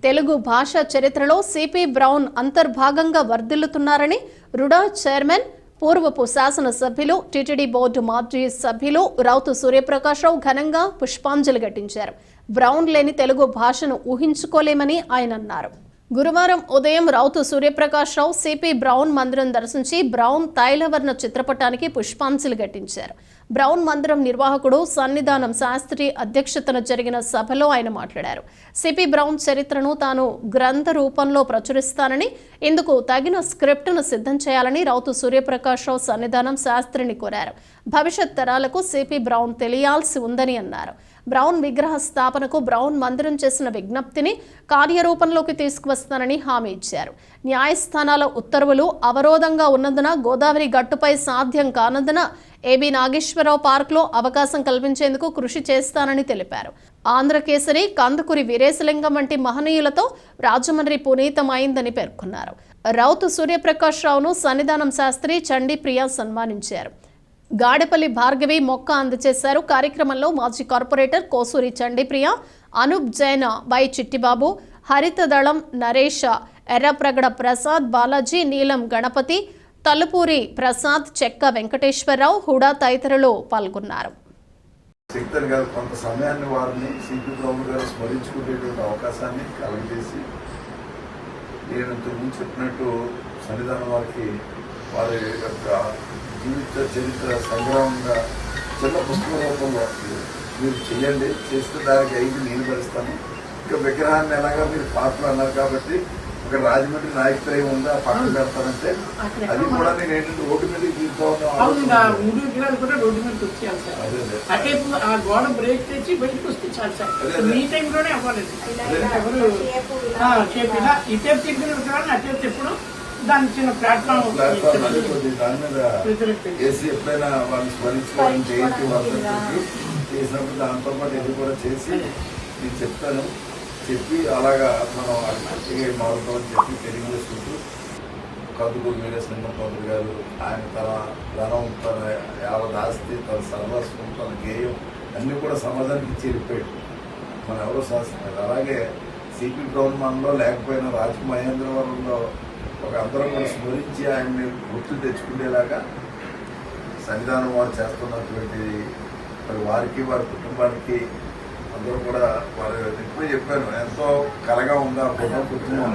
తెలుగు భాష చరిత్రలో CP brown అంతర్భాగంగా వర్ధిల్లుతున్నారని రుడా చైర్మన్, పూర్వపు శాసన సభ్యులు, టీటీడీ బోర్డు మాజీ సభ్యులు రౌతు సూర్యప్రకాశ్రావు ఘనంగా పుష్పాంజలి ఘటించారు. బ్రౌన్ లేని తెలుగు భాషను ఊహించుకోలేమని ఆయన అన్నారు. గురువారం ఉదయం రౌతు సూర్యప్రకాశ్రావు సిపి బ్రౌన్ మందిరం దర్శించి బ్రౌన్ తైలవర్ణ చిత్రపటానికి పుష్పాంజలి ఘటించారు. బ్రౌన్ మందిరం నిర్వాహకుడు సన్నిధానం శాస్త్రి అధ్యక్షతన జరిగిన సభలో ఆయన మాట్లాడారు. సిపి బ్రౌన్ చరిత్రను తాను గ్రంథ రూపంలో ప్రచురిస్తానని, ఇందుకు తగిన స్క్రిప్టును సిద్ధం చేయాలని రౌతు సూర్యప్రకాశ్రావు సన్నిధానం శాస్త్రిని కోరారు. భవిష్యత్ తరాలకు సిపి బ్రౌన్ తెలియాల్సి ఉందని అన్నారు. బ్రౌన్ విగ్రహ స్థాపనకు బ్రౌన్ మందిరం చేసిన విజ్ఞప్తిని కార్యరూపంలోకి తీసుకువస్తానని హామీ ఇచ్చారు. న్యాయస్థానాల ఉత్తర్వులు అవరోధంగా ఉన్నందున గోదావరి గట్టుపై సాధ్యం కానందున ఏబీ నాగేశ్వరరావు పార్క్లో అవకాశం కల్పించేందుకు కృషి చేస్తానని తెలిపారు. ఆంధ్రకేసరి, కందుకూరి వీరేశలింగం వంటి మహనీయులతో రాజమండ్రి పునీతమైందని పేర్కొన్నారు. రౌతు సూర్యప్రకాశ్రావును సన్నిధానం శాస్త్రి చండీప్రియ సన్మానించారు. గాడపల్లి భార్గవి మొక్క అందజేశారు. కార్యక్రమంలో మాజీ కార్పొరేటర్ కోసూరి చండీప్రియ, అనూప్ జైన్, వై చిట్టిబాబు, హరితదళం నరేష, ఎర్రప్రగడ ప్రసాద్, బాలాజీ, నీలం గణపతి, తలుపూరి ప్రసాద్, చెక్క వెంకటేశ్వరరావు, హుడా తదితరులు పాల్గొన్నారు. కొంత సమయాన్ని వారిని సిపి బ్రౌన్ గారు స్మరించుకునేటువంటి అవకాశాన్ని కలగజేసి, నేను ఇంతకుముందు చెప్పినట్టు సన్నిధానం వారికి వారి యొక్క జీవిత చరిత్ర సంగ్రహంగా చిన్న పుస్తక రూపంలో మీరు చెయ్యండి, చేస్తే దానికి 5 నేను భరిస్తాను. ఇంకా విగ్రహాన్ని ఎలాగా మీరు పాత్రలు అన్నారు కాబట్టి ఒక రాజమండ్రి నాయకుత్రయం ఉందా పక్కన పెడతానంటే అది కూడా నేను ఏంటంటే రోడ్డు మీద దాని చిన్న ప్లాట్ఫామ్ దాని మీద వేసి ఎప్పుడైనా వాళ్ళని స్మరించుకోవడం జయంతి వాళ్ళకి చేసినప్పుడు దాంతో పాటు ఇది కూడా చేసి నేను చెప్తాను, చెప్పి అలాగా మనం మారుతామని చెప్పి తెలియజేసుకుంటూ కందుకూరి వీరేశలింగం గారు ఆయన తన ధనం, తన యావత్ ఆస్తి, తన సర్వస్వం, తన గేయం అన్నీ కూడా సమాజానికి ఇచ్చి వెళ్ళిపోయాడు. మనం ఎవరో శాస్త్రం. అలాగే సిపి బ్రౌన్ మనలో లేకపోయినా రాజమహేంద్రవరంలో ఒక అందరం కూడా స్మరించి ఆయన్ని గుర్తు తెచ్చుకునేలాగా సన్నిధానం వారు చేస్తున్నటువంటి మరి వారికి, వారి కుటుంబానికి అందరూ కూడా వారు ఎప్పుడూ చెప్పాను ఎంతో కలగా ఉందా కుటుంబం